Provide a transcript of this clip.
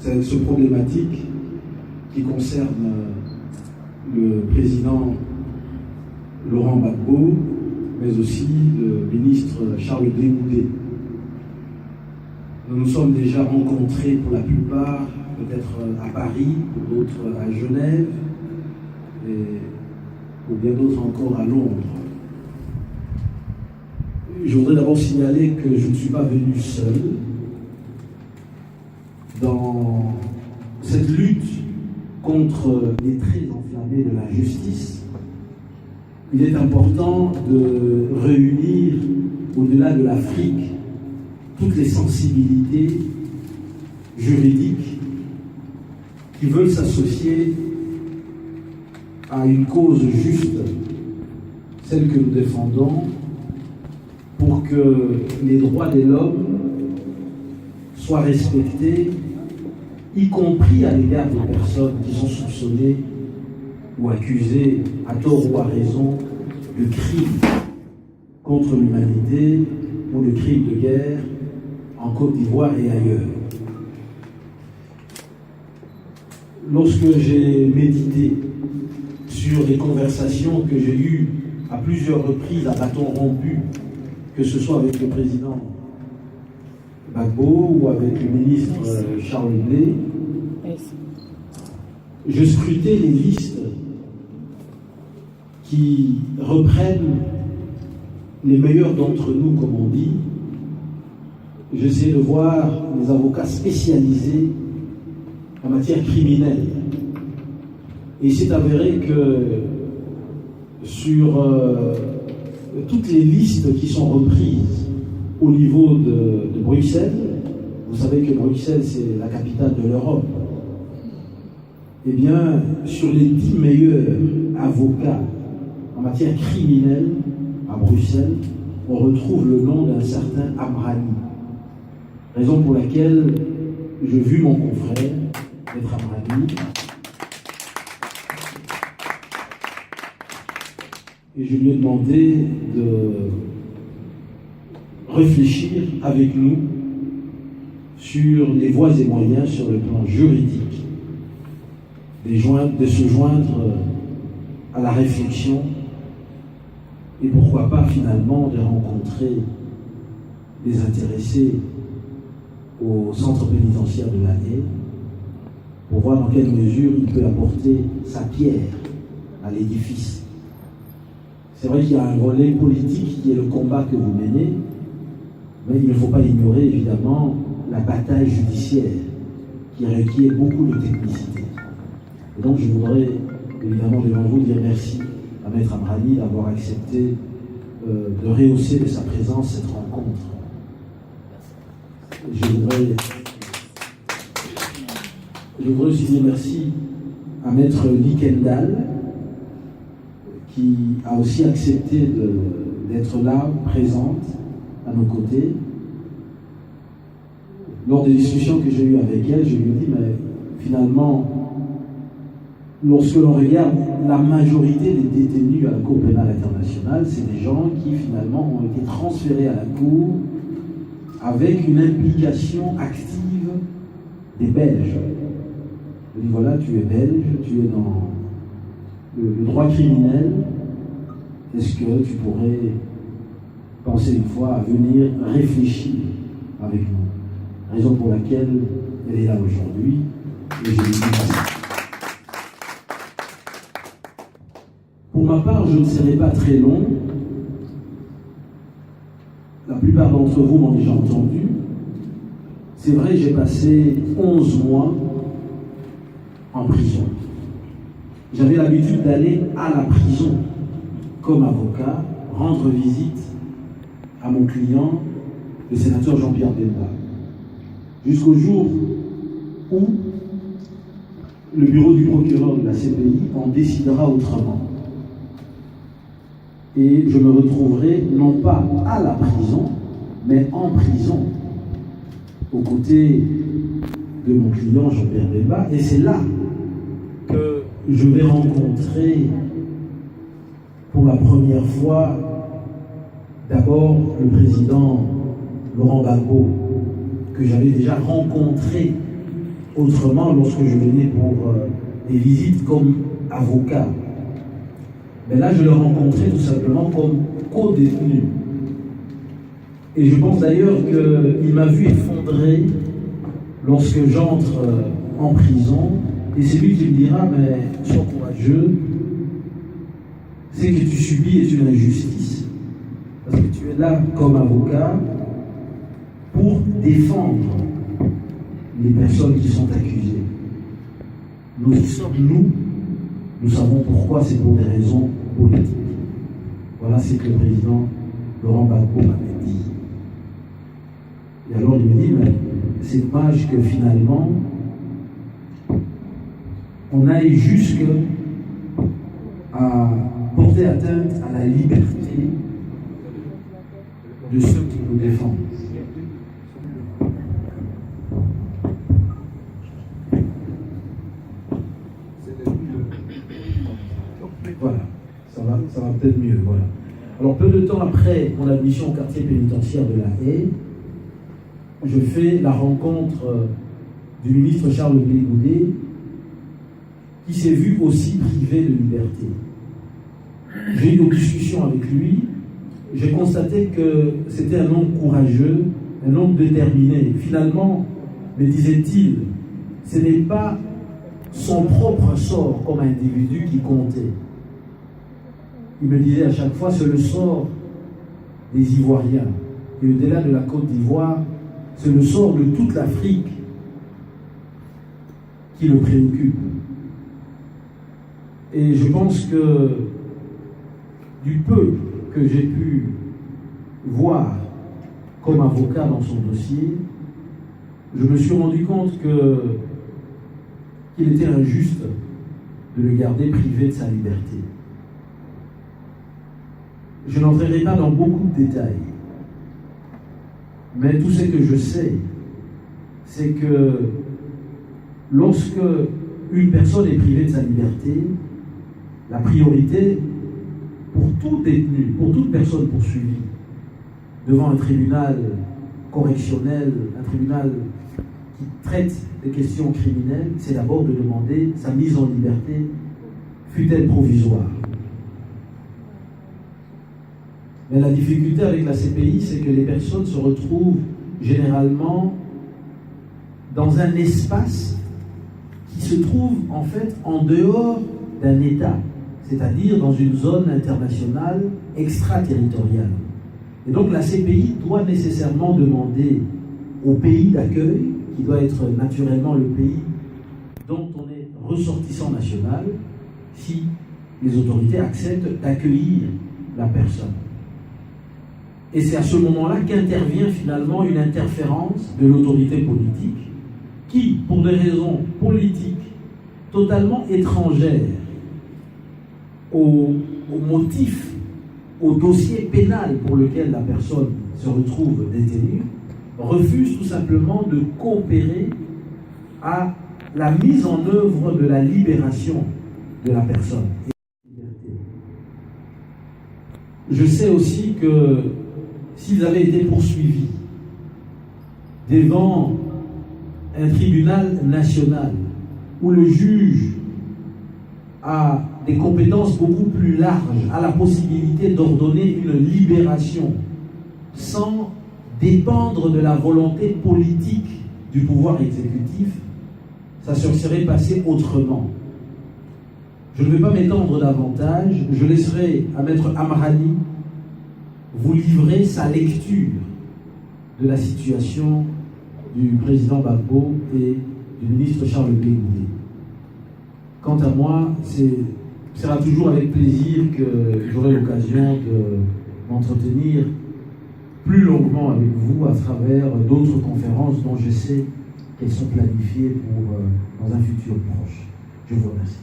cette problématique qui concerne le président Laurent Gbagbo, mais aussi le ministre Charles Blé Goudé. Nous nous sommes déjà rencontrés pour la plupart, peut-être à Paris, pour d'autres à Genève, et pour bien d'autres encore à Londres. Je voudrais d'abord signaler que je ne suis pas venu seul. Dans cette lutte contre les traits enflammés de la justice, il est important de réunir, au-delà de l'Afrique, toutes les sensibilités juridiques qui veulent s'associer à une cause juste, celle que nous défendons, pour que les droits de l'homme soient respectés, y compris à l'égard des personnes qui sont soupçonnées ou accusées, à tort ou à raison, de crimes contre l'humanité ou de crimes de guerre en Côte d'Ivoire et ailleurs. Lorsque j'ai médité sur les conversations que j'ai eues à plusieurs reprises à bâton rompu, que ce soit avec le président Gbagbo ou avec le ministre Charles Blé, je scrutais les listes qui reprennent les meilleurs d'entre nous, comme on dit. J'essaie de voir les avocats spécialisés en matière criminelle. Et il s'est avéré que sur toutes les listes qui sont reprises au niveau de Bruxelles, vous savez que Bruxelles, c'est la capitale de l'Europe, eh bien, sur les 10 meilleurs avocats en matière criminelle à Bruxelles, on retrouve le nom d'un certain Amrani. Raison pour laquelle j'ai vu mon confrère, Maître Amrani, et je lui ai demandé de réfléchir avec nous sur les voies et moyens sur le plan juridique, de se joindre à la réflexion et pourquoi pas finalement de rencontrer les intéressés au centre pénitentiaire de l'année pour voir dans quelle mesure il peut apporter sa pierre à l'édifice. C'est vrai qu'il y a un volet politique qui est le combat que vous menez, mais il ne faut pas ignorer évidemment la bataille judiciaire qui requiert beaucoup de technicité. Et donc je voudrais évidemment devant vous dire merci à Maître Amrani d'avoir accepté de rehausser de sa présence cette rencontre. Je voudrais aussi dire merci à Maître Likendal qui a aussi accepté d'être là, présente, à nos côtés. Lors des discussions que j'ai eues avec elle, je lui ai dit, mais finalement, lorsque l'on regarde la majorité des détenus à la Cour pénale internationale, c'est des gens qui finalement ont été transférés à la Cour avec une implication active des Belges. Je dis voilà, tu es belge, tu es dans le droit criminel, est-ce que tu pourrais penser une fois à venir réfléchir avec nous? Raison pour laquelle elle est là aujourd'hui, et je lui dis merci. Pour ma part, je ne serai pas très long. La plupart d'entre vous m'ont déjà entendu. C'est vrai, j'ai passé 11 mois en prison. J'avais l'habitude d'aller à la prison comme avocat, rendre visite à mon client, le sénateur Jean-Pierre Bemba, jusqu'au jour où le bureau du procureur de la CPI en décidera autrement. Et je me retrouverai non pas à la prison, mais en prison, aux côtés de mon client Jean-Pierre Bemba. Et c'est là que je vais rencontrer pour la première fois d'abord le président Laurent Gbagbo, que j'avais déjà rencontré autrement lorsque je venais pour des visites comme avocat. Mais là, je le rencontrais tout simplement comme co-détenu. Et je pense d'ailleurs qu'il m'a vu effondrer lorsque j'entre en prison. Et c'est lui qui me dira, mais sois courageux, ce que tu subis est une injustice. Parce que tu es là comme avocat pour défendre les personnes qui sont accusées. Nous y sommes, nous savons pourquoi, c'est pour des raisons politiques. Voilà ce que le président Laurent Gbagbo m'avait dit. Et alors il me dit, mais c'est dommage que finalement, on aille jusque à porter atteinte à la liberté de ceux qui nous défendent. Voilà, ça va peut-être mieux. Voilà. Alors, peu de temps après mon admission au quartier pénitentiaire de La Haye, je fais la rencontre du ministre Charles Blé Goudé, qui s'est vu aussi privé de liberté. J'ai eu une discussion avec lui, j'ai constaté que c'était un homme courageux, un homme déterminé. Finalement, me disait-il, ce n'est pas son propre sort comme individu qui comptait. Il me disait à chaque fois, c'est le sort des Ivoiriens. Et au-delà de la Côte d'Ivoire, c'est le sort de toute l'Afrique qui le préoccupe. Et je pense que du peu que j'ai pu voir comme avocat dans son dossier, je me suis rendu compte qu'il était injuste de le garder privé de sa liberté. Je n'entrerai pas dans beaucoup de détails, mais tout ce que je sais, c'est que lorsque une personne est privée de sa liberté, la priorité pour tout détenu, pour toute personne poursuivie devant un tribunal correctionnel, un tribunal qui traite des questions criminelles, c'est d'abord de demander sa mise en liberté, fût-elle provisoire. Mais la difficulté avec la CPI, c'est que les personnes se retrouvent généralement dans un espace qui se trouve en fait en dehors d'un État, c'est-à-dire dans une zone internationale extraterritoriale. Et donc la CPI doit nécessairement demander au pays d'accueil, qui doit être naturellement le pays dont on est ressortissant national, si les autorités acceptent d'accueillir la personne. Et c'est à ce moment-là qu'intervient finalement une interférence de l'autorité politique qui, pour des raisons politiques totalement étrangères au motif, au dossier pénal pour lequel la personne se retrouve détenue, refuse tout simplement de coopérer à la mise en œuvre de la libération de la personne. Je sais aussi que s'ils avaient été poursuivis devant un tribunal national où le juge a des compétences beaucoup plus larges, a la possibilité d'ordonner une libération sans dépendre de la volonté politique du pouvoir exécutif, ça se serait passé autrement. Je ne vais pas m'étendre davantage, je laisserai à Maître Amrani vous livrer sa lecture de la situation du président Gbagbo et du ministre Charles Blé Goudé. Quant à moi, ce sera toujours avec plaisir que j'aurai l'occasion de m'entretenir plus longuement avec vous à travers d'autres conférences dont je sais qu'elles sont planifiées pour dans un futur proche. Je vous remercie.